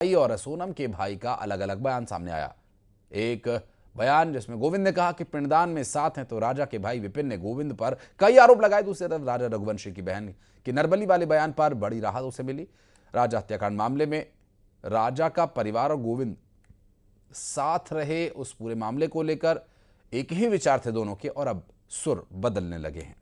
भाई और सोनम के भाई का अलग अलग बयान सामने आया। एक बयान जिसमें गोविंद ने कहा कि पिंडदान में साथ हैं, तो राजा के भाई विपिन ने गोविंद पर कई आरोप लगाए। दूसरी तरफ राजा रघुवंशी की बहन की नरबली वाले बयान पर बड़ी राहत उसे मिली। राजा हत्याकांड मामले में राजा का परिवार और गोविंद साथ रहे, उस पूरे मामले को लेकर एक ही विचार थे दोनों के, और अब सुर बदलने लगे हैं।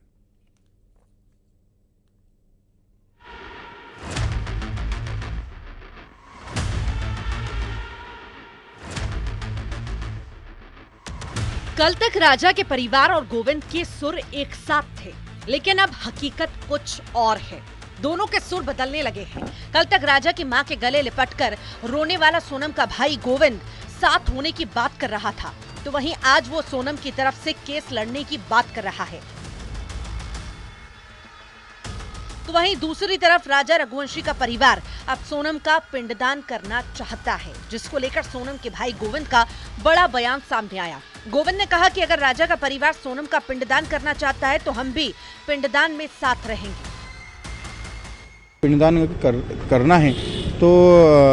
कल तक राजा के परिवार और गोविंद के सुर एक साथ थे, लेकिन अब हकीकत कुछ और है। दोनों के सुर बदलने लगे हैं। कल तक राजा की मां के गले लिपटकर रोने वाला सोनम का भाई गोविंद साथ होने की बात कर रहा था, तो वहीं आज वो सोनम की तरफ से केस लड़ने की बात कर रहा है। तो वहीं दूसरी तरफ राजा रघुवंशी का परिवार अब सोनम का पिंडदान करना चाहता है, जिसको लेकर सोनम के भाई गोविंद का बड़ा बयान सामने आया। गोविंद ने कहा कि अगर राजा का परिवार सोनम का पिंडदान करना चाहता है तो हम भी पिंडदान में साथ रहेंगे। पिंडदान करना है तो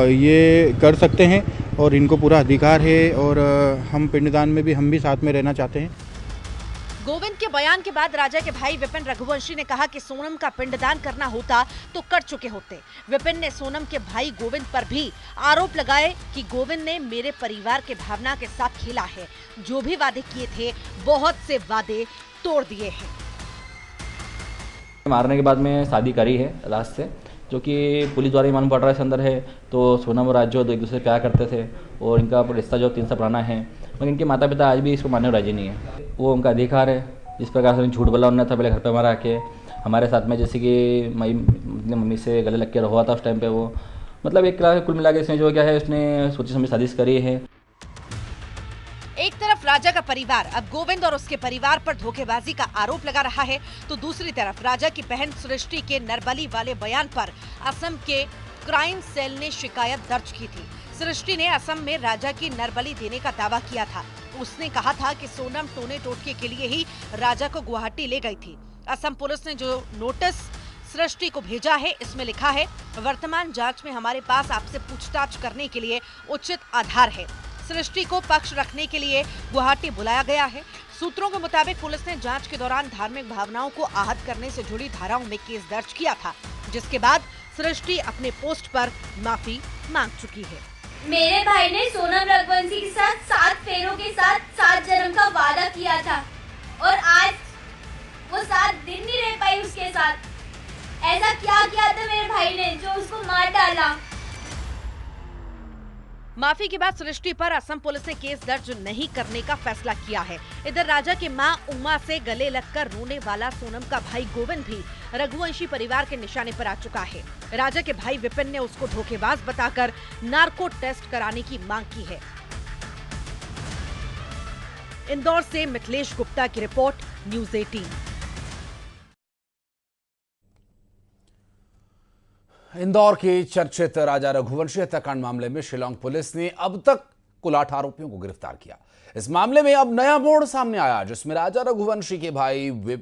ये कर सकते हैं और इनको पूरा अधिकार है, और हम पिंडदान में भी हम भी साथ में रहना चाहते हैं। गोविंद के बयान के बाद राजा के भाई विपिन रघुवंशी ने कहा कि सोनम का पिंडदान करना होता तो कर चुके होते। विपिन ने सोनम के भाई गोविंद पर भी आरोप लगाए कि गोविंद ने मेरे परिवार के भावना के साथ खेला है, जो भी वादे किए थे बहुत से वादे तोड़ दिए हैं। मारने के बाद में शादी करी है लास्ट से, जो कि पुलिस द्वारा ही मालूम पड़ रहा है अंदर है। तो सोनम और राज जो एक दूसरे से प्यार करते थे और इनका रिश्ता जो 3 साल पुराना है, मगर इनके माता पिता आज भी इसको मानने को राजी नहीं है। वो उनका अधिकार है। जिस प्रकार से झूठ बोला उन्होंने था पहले घर पे हमारा आके हमारे साथ में, जैसे कि मम्मी से गले लग के रहा था उस टाइम पे। वो मतलब एक कुल मिला के इसने जो क्या है उसने सोची समझी शादी करी है। एक तरफ राजा का परिवार अब गोविंद और उसके परिवार पर धोखेबाजी का आरोप लगा रहा है, तो दूसरी तरफ राजा की बहन सृष्टि के नरबली वाले बयान पर असम के क्राइम सेल ने शिकायत दर्ज की थी। सृष्टि ने असम में राजा की नरबली देने का दावा किया था। उसने कहा था कि सोनम टोने टोटके के लिए ही राजा को गुवाहाटी ले गई थी। असम पुलिस ने जो नोटिस सृष्टि को भेजा है, इसमें लिखा है, वर्तमान जांच में हमारे पास आपसे पूछताछ करने के लिए उचित आधार है। सृष्टि को पक्ष रखने के लिए गुवाहाटी बुलाया गया है। सूत्रों के मुताबिक पुलिस ने जांच के दौरान धार्मिक भावनाओं को आहत करने से जुड़ी धाराओं में केस दर्ज किया था, जिसके बाद सृष्टि अपने पोस्ट पर माफी मांग चुकी है। मेरे भाई ने सोनम रघुवंशी के साथ 7 फेरों के साथ 7 जन्म का वादा किया था, और आज वो 7 दिन नहीं रह पाई उसके साथ। ऐसा क्या किया था मेरे भाई ने जो उसको मार डाला। माफी के बाद सृष्टि पर असम पुलिस ने केस दर्ज नहीं करने का फैसला किया है। इधर राजा के मां उमा से गले लगकर रोने वाला सोनम का भाई गोविंद भी रघुवंशी परिवार के निशाने पर आ चुका है। राजा के भाई विपिन ने उसको धोखेबाज बताकर नार्को टेस्ट कराने की मांग की है। इंदौर से मिथिलेश गुप्ता की रिपोर्ट, न्यूज़ 18। इंदौर के चर्चित राजा रघुवंशी हत्याकांड मामले में शिलांग पुलिस ने अब तक कुल 8 आरोपियों को गिरफ्तार किया। इस मामले में अब नया मोड़ सामने आया, जिसमें राजा रघुवंशी के भाई